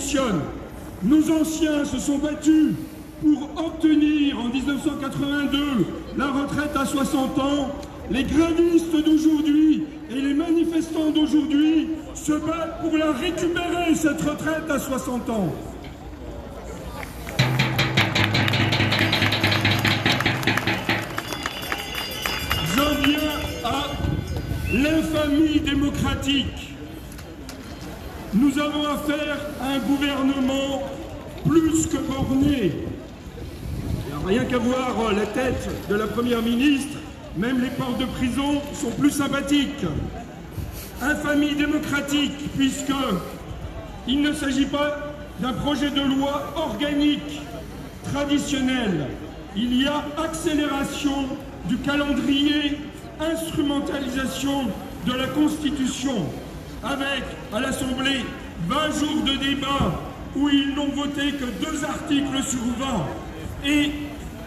fonctionne. Nos anciens se sont battus pour obtenir en 1982 la retraite à 60 ans. Les grévistes d'aujourd'hui et les manifestants d'aujourd'hui se battent pour la récupérer, cette retraite à 60 ans. J'en viens à l'infamie démocratique. Nous avons affaire à un gouvernement plus que borné. Rien qu'à voir la tête de la Première ministre, même les portes de prison sont plus sympathiques. Infamie démocratique, puisqu'il ne s'agit pas d'un projet de loi organique traditionnel. Il y a accélération du calendrier, instrumentalisation de la Constitution, avec à l'Assemblée 20 jours de débat où ils n'ont voté que 2 articles sur 20 et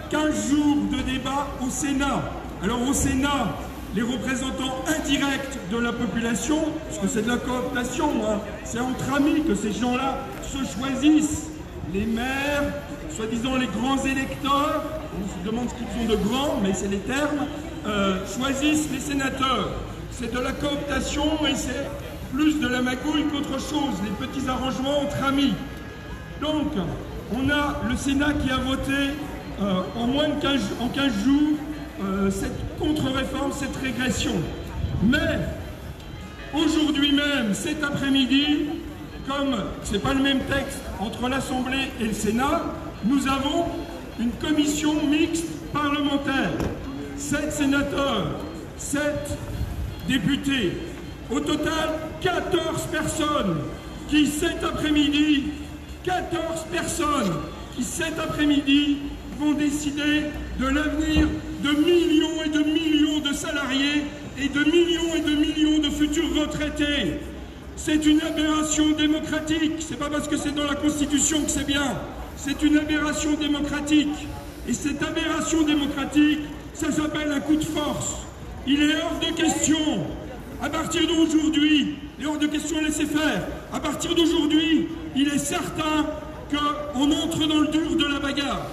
15 jours de débat au Sénat. Alors au Sénat, les représentants indirects de la population, parce que c'est de la cooptation, hein, c'est entre amis que ces gens-là se choisissent. Les maires, soi-disant les grands électeurs, on se demande ce qu'ils sont de grands, mais c'est les termes, choisissent les sénateurs. C'est de la cooptation et c'est plus de la magouille qu'autre chose, les petits arrangements entre amis. Donc, on a le Sénat qui a voté en 15 jours cette contre-réforme, cette régression. Mais, aujourd'hui même, cet après-midi, comme ce n'est pas le même texte entre l'Assemblée et le Sénat, nous avons une commission mixte parlementaire. 7 sénateurs, 7 députés. Au total, 14 personnes qui cet après-midi, 14 personnes qui cet après-midi vont décider de l'avenir de millions et de millions de salariés et de millions de futurs retraités. C'est une aberration démocratique. C'est pas parce que c'est dans la Constitution que c'est bien. C'est une aberration démocratique. Et cette aberration démocratique, ça s'appelle un coup de force. Il est hors de question, à partir d'aujourd'hui, il est hors de question de laisser faire. À partir d'aujourd'hui, il est certain qu'on entre dans le dur de la bagarre.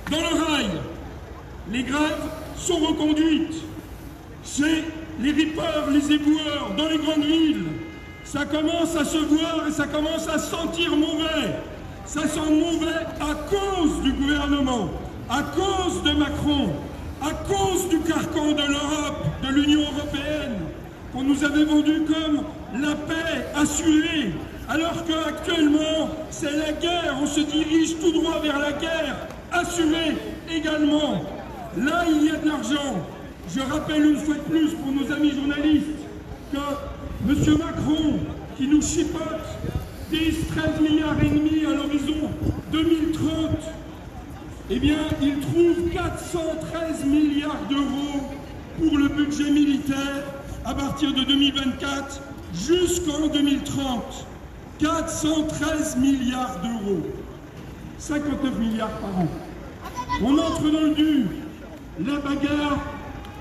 Dans le rail, les grèves sont reconduites. C'est les rippeurs, les éboueurs dans les grandes villes. Ça commence à se voir et ça commence à sentir mauvais. Ça sent mauvais à cause du gouvernement, à cause de Macron, à cause du carcan de l'Europe, de l'Union européenne, qu'on nous avait vendu comme la paix assurée, alors qu'actuellement, c'est la guerre, on se dirige tout droit vers la guerre, assurée également. Là, il y a de l'argent. Je rappelle une fois de plus pour nos amis journalistes que M. Macron, qui nous chipote 10-13 milliards et demi à l'horizon 2030, eh bien, il trouve 413 milliards d'euros pour le budget militaire à partir de 2024 jusqu'en 2030. 413 milliards d'euros. 59 milliards par an. On entre dans le dur. La bagarre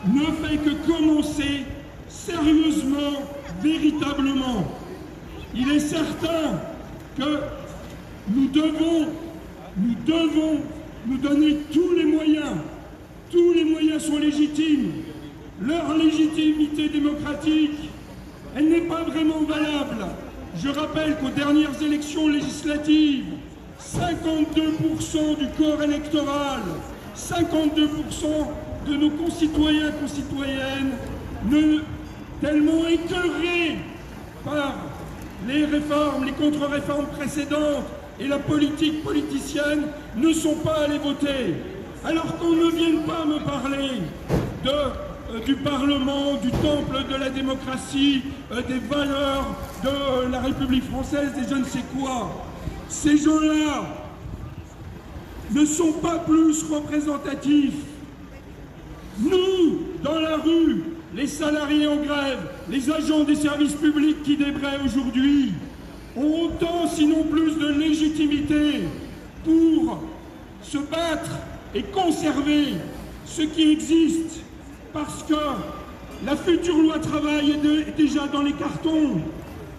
ne fait que commencer sérieusement, véritablement. Il est certain que nous devons nous donner tous les moyens. Tous les moyens sont légitimes. Leur légitimité démocratique, elle n'est pas vraiment valable. Je rappelle qu'aux dernières élections législatives, 52% du corps électoral, 52% de nos concitoyens et concitoyennes, tellement écœurés par les réformes, les contre-réformes précédentes et la politique politicienne, ne sont pas allés voter. Alors qu'on ne vienne pas me parler du Parlement, du temple de la démocratie, des valeurs de la République française, des je ne sais quoi. Ces gens-là ne sont pas plus représentatifs. Nous, dans la rue, les salariés en grève, les agents des services publics qui débraient aujourd'hui, ont autant, sinon plus, de légitimité pour se battre et conserver ce qui existe, parce que la future loi travail est déjà dans les cartons.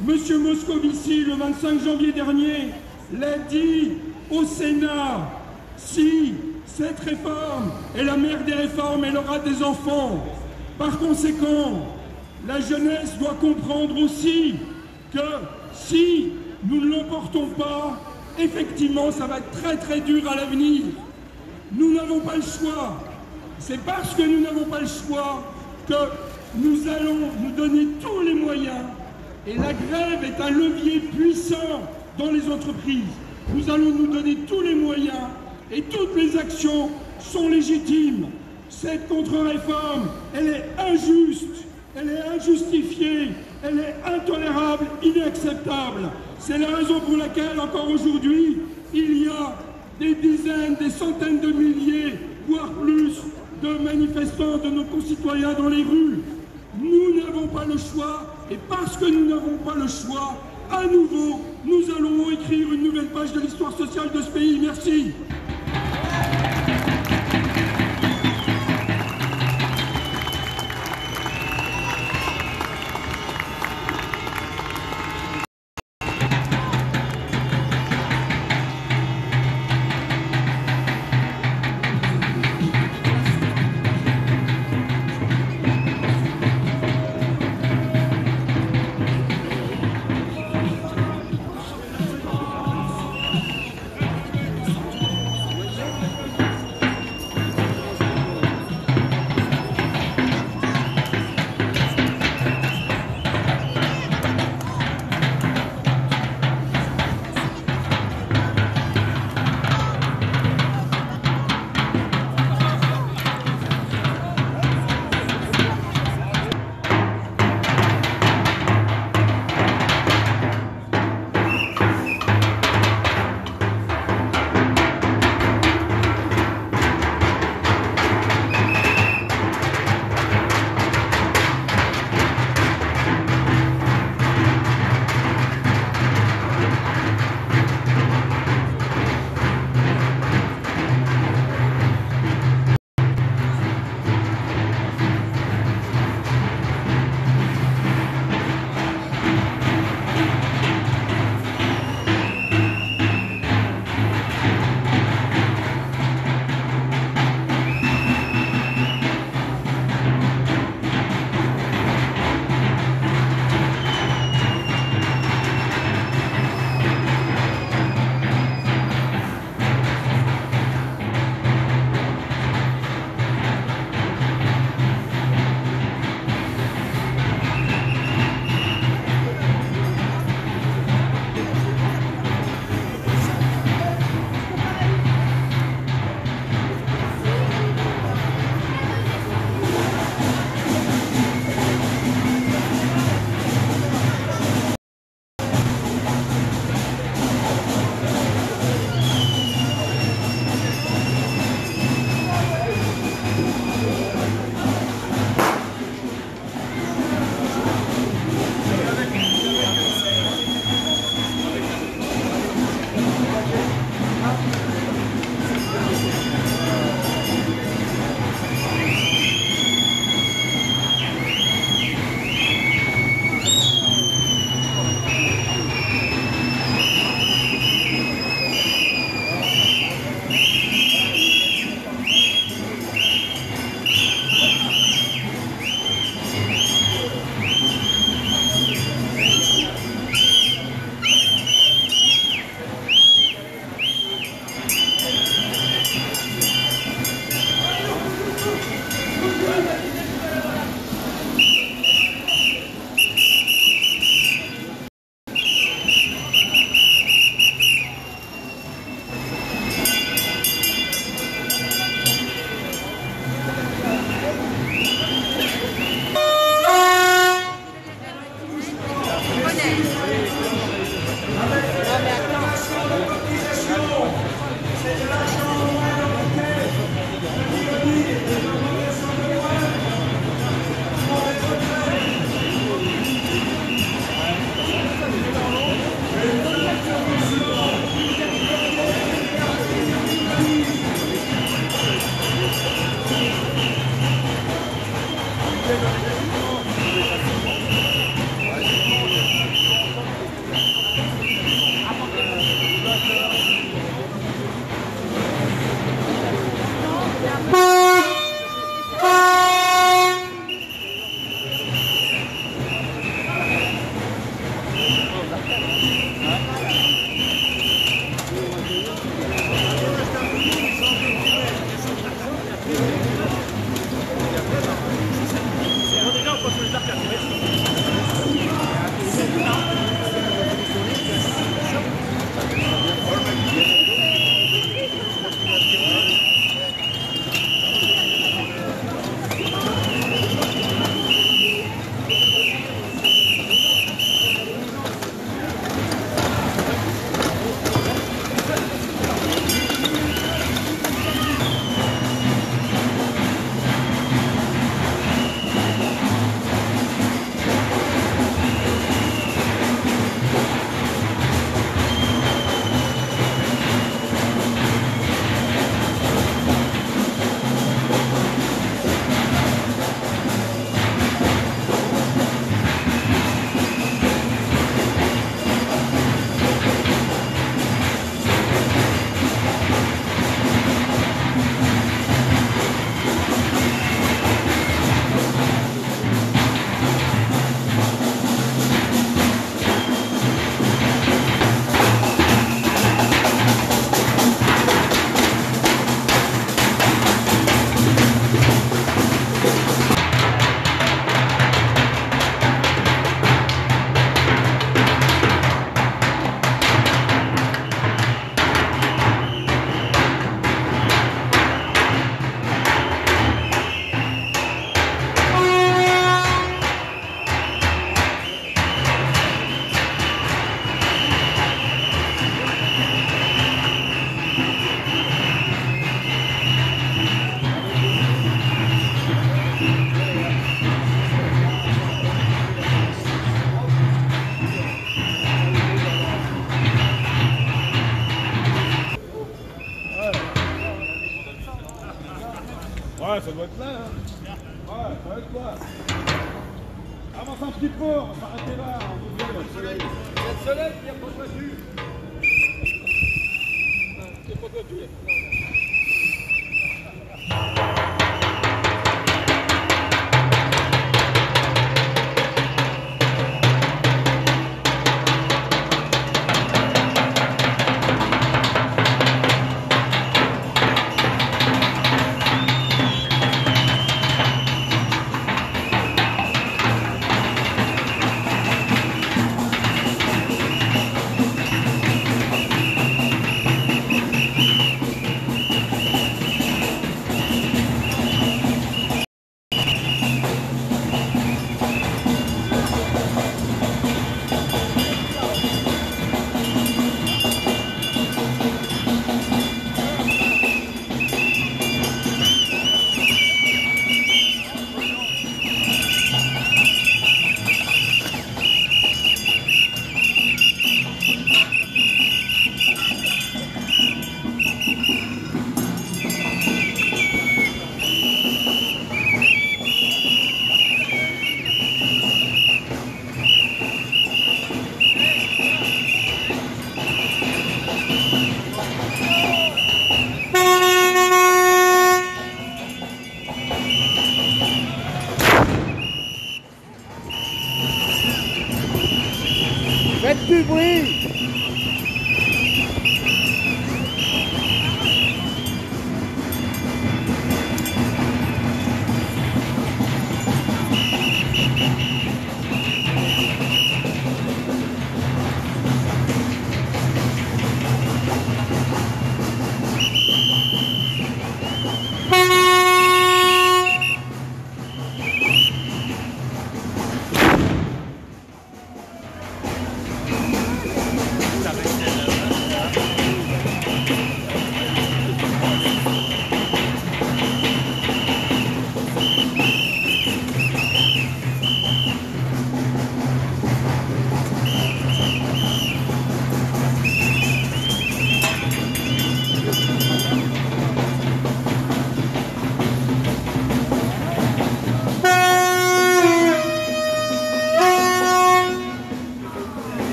Monsieur Moscovici, le 25 janvier dernier, l'a dit au Sénat, si cette réforme est la mère des réformes, elle aura des enfants. Par conséquent, la jeunesse doit comprendre aussi que si nous ne l'emportons pas, effectivement, ça va être très très dur à l'avenir. Nous n'avons pas le choix. C'est parce que nous n'avons pas le choix que nous allons nous donner tous les moyens. Et la grève est un levier puissant dans les entreprises. Nous allons nous donner tous les moyens et toutes les actions sont légitimes. Cette contre-réforme, elle est injuste, elle est injustifiée, elle est intolérable, inacceptable. C'est la raison pour laquelle, encore aujourd'hui, il y a des dizaines, des centaines de milliers, voire plus, de manifestants de nos concitoyens dans les rues. Nous n'avons pas le choix, et parce que nous n'avons pas le choix, à nouveau, nous allons écrire une nouvelle page de l'histoire sociale de ce pays. Merci. Ouais, ça doit être là. Hein. Ouais, ça doit être là. Avance un petit peu, on va s'arrêter là. Il y a le soleil, il n'y a pas de voiture. Il n'y a pas de voiture.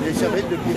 Les serviettes de pied.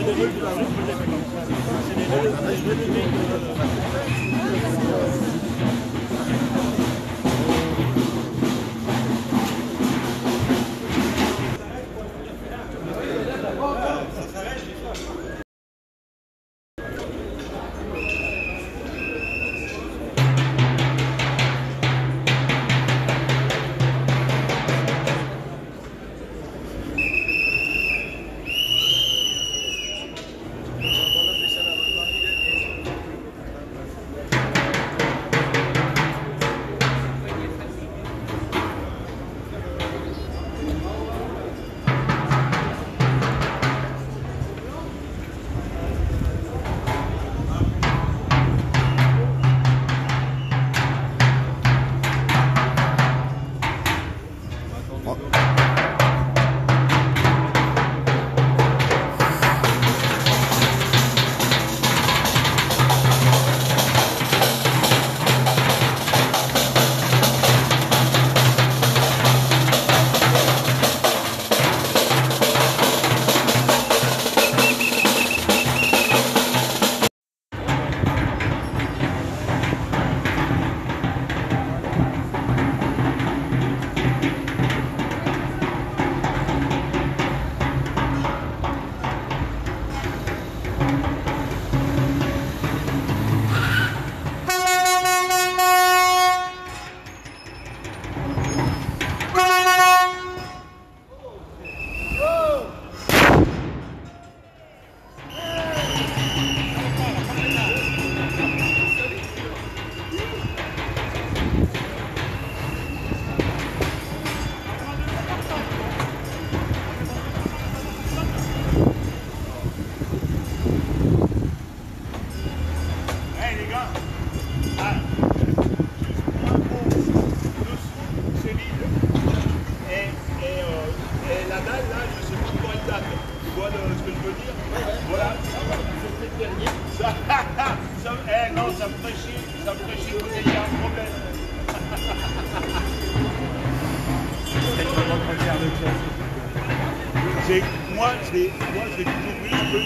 Moi, je l'ai toujours vu, je peux.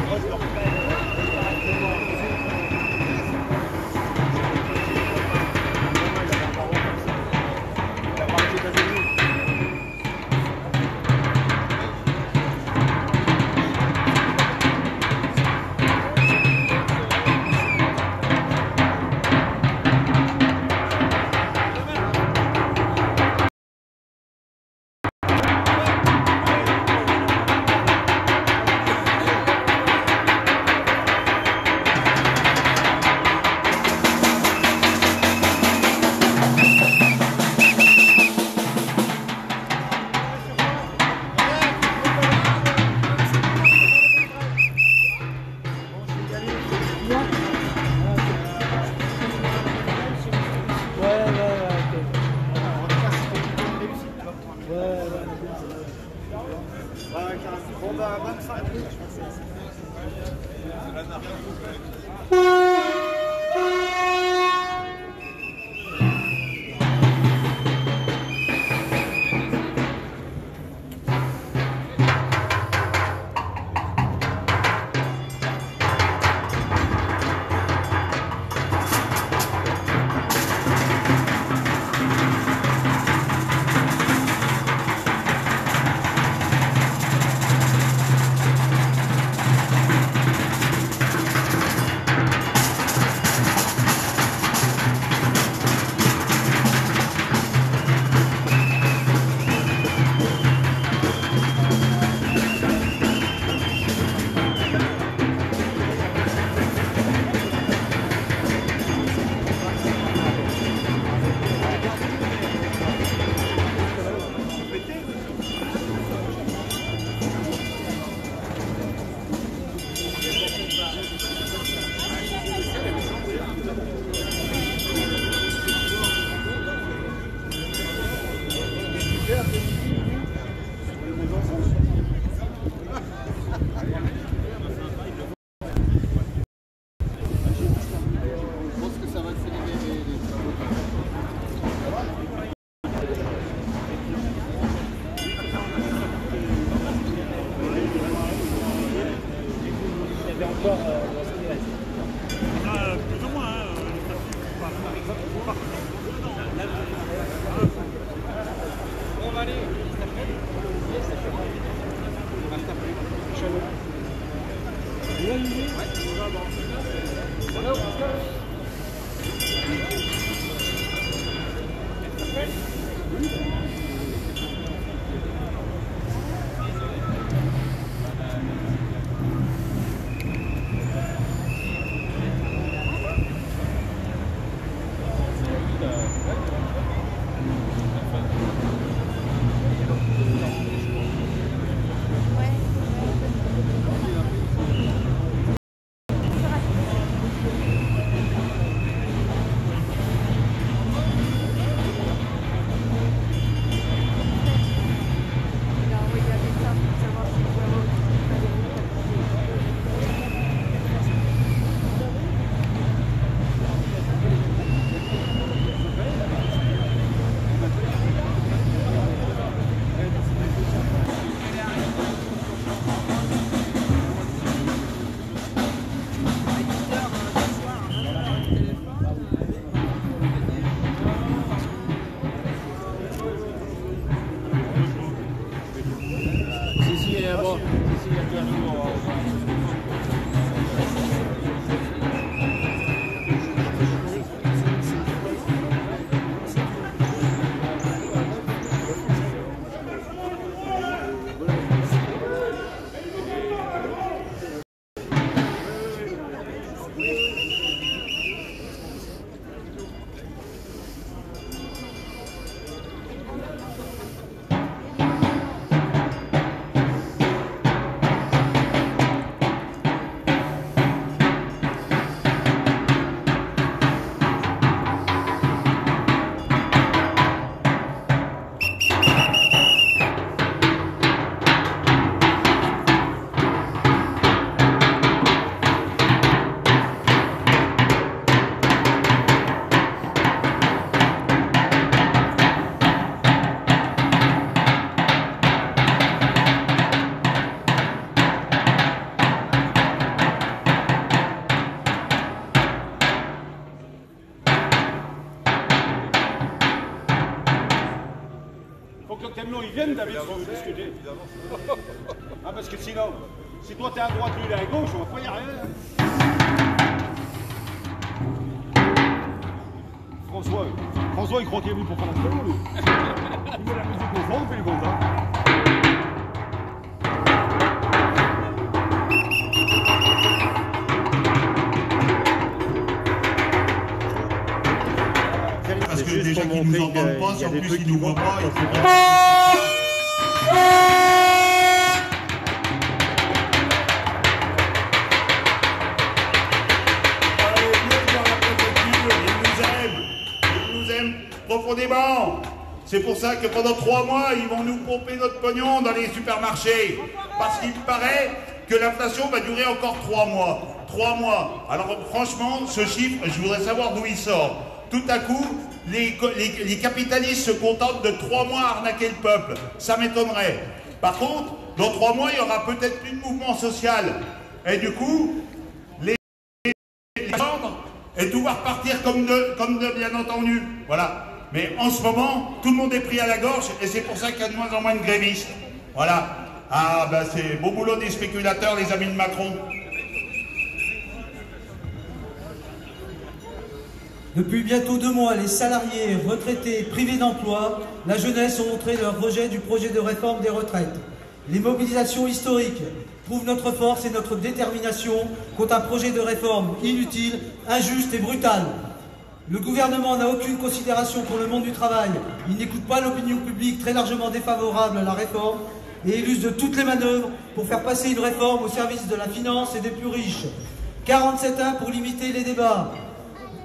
Moi, je le refais. Ils viennent, David, si on veut discuter. Ah, parce que sinon, si toi t'es à droite, lui il est à gauche, on va pas y arriver. François, il croit qu'il est venu pour faire la solo, lui. Il met la musique au fond, on fait le bon temps. Parce que déjà qu'ils ne nous entendent pas, si en plus ils ne nous voient pas, il faut profondément. C'est pour ça que pendant 3 mois, ils vont nous pomper notre pognon dans les supermarchés. Parce qu'il paraît que l'inflation va durer encore 3 mois. 3 mois. Alors franchement, ce chiffre, je voudrais savoir d'où il sort. Tout à coup, les capitalistes se contentent de 3 mois à arnaquer le peuple. Ça m'étonnerait. Par contre, dans 3 mois, il y aura peut-être plus de mouvement social. Et du coup, les ordres, et tout va repartir comme de bien entendu. Voilà. Mais en ce moment, tout le monde est pris à la gorge et c'est pour ça qu'il y a de moins en moins de grévistes. Voilà. Ah ben c'est beau boulot des spéculateurs, les amis de Macron. Depuis bientôt 2 mois, les salariés, retraités, privés d'emploi, la jeunesse ont montré leur rejet du projet de réforme des retraites. Les mobilisations historiques prouvent notre force et notre détermination contre un projet de réforme inutile, injuste et brutal. Le gouvernement n'a aucune considération pour le monde du travail. Il n'écoute pas l'opinion publique très largement défavorable à la réforme et il use de toutes les manœuvres pour faire passer une réforme au service de la finance et des plus riches. 47.1 pour limiter les débats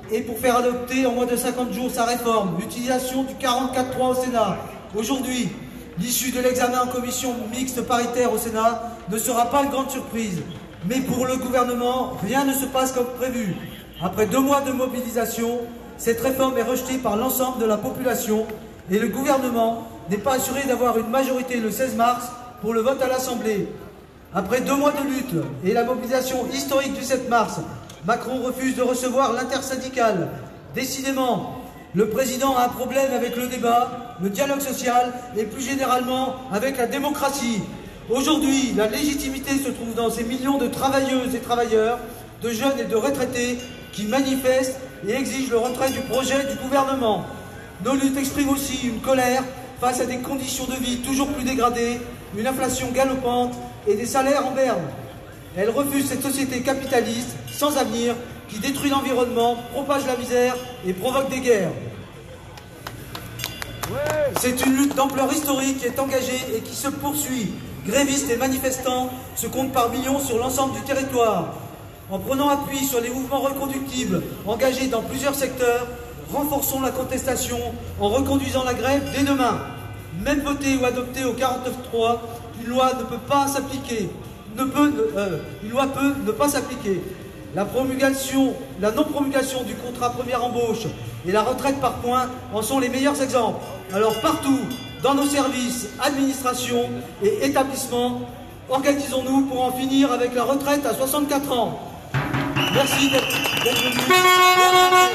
et pour faire adopter en moins de 50 jours sa réforme. L'utilisation du 44.3 au Sénat. Aujourd'hui, l'issue de l'examen en commission mixte paritaire au Sénat ne sera pas une grande surprise. Mais pour le gouvernement, rien ne se passe comme prévu. Après 2 mois de mobilisation, cette réforme est rejetée par l'ensemble de la population et le gouvernement n'est pas assuré d'avoir une majorité le 16 mars pour le vote à l'Assemblée. Après 2 mois de lutte et la mobilisation historique du 7 mars, Macron refuse de recevoir l'intersyndicale. Décidément, le président a un problème avec le débat, le dialogue social et plus généralement avec la démocratie. Aujourd'hui, la légitimité se trouve dans ces millions de travailleuses et travailleurs, de jeunes et de retraités qui manifestent et exigent le retrait du projet du gouvernement. Nos luttes expriment aussi une colère face à des conditions de vie toujours plus dégradées, une inflation galopante et des salaires en berne. Elles refusent cette société capitaliste sans avenir qui détruit l'environnement, propage la misère et provoque des guerres. C'est une lutte d'ampleur historique qui est engagée et qui se poursuit. Grévistes et manifestants se comptent par millions sur l'ensemble du territoire. En prenant appui sur les mouvements reconductibles engagés dans plusieurs secteurs, renforçons la contestation en reconduisant la grève dès demain. Même votée ou adoptée au 49.3, une loi ne peut pas s'appliquer. Une loi peut ne pas s'appliquer. La non-promulgation du contrat première embauche et la retraite par points en sont les meilleurs exemples. Alors partout, dans nos services, administrations et établissements, organisons-nous pour en finir avec la retraite à 64 ans. Merci d'être venus.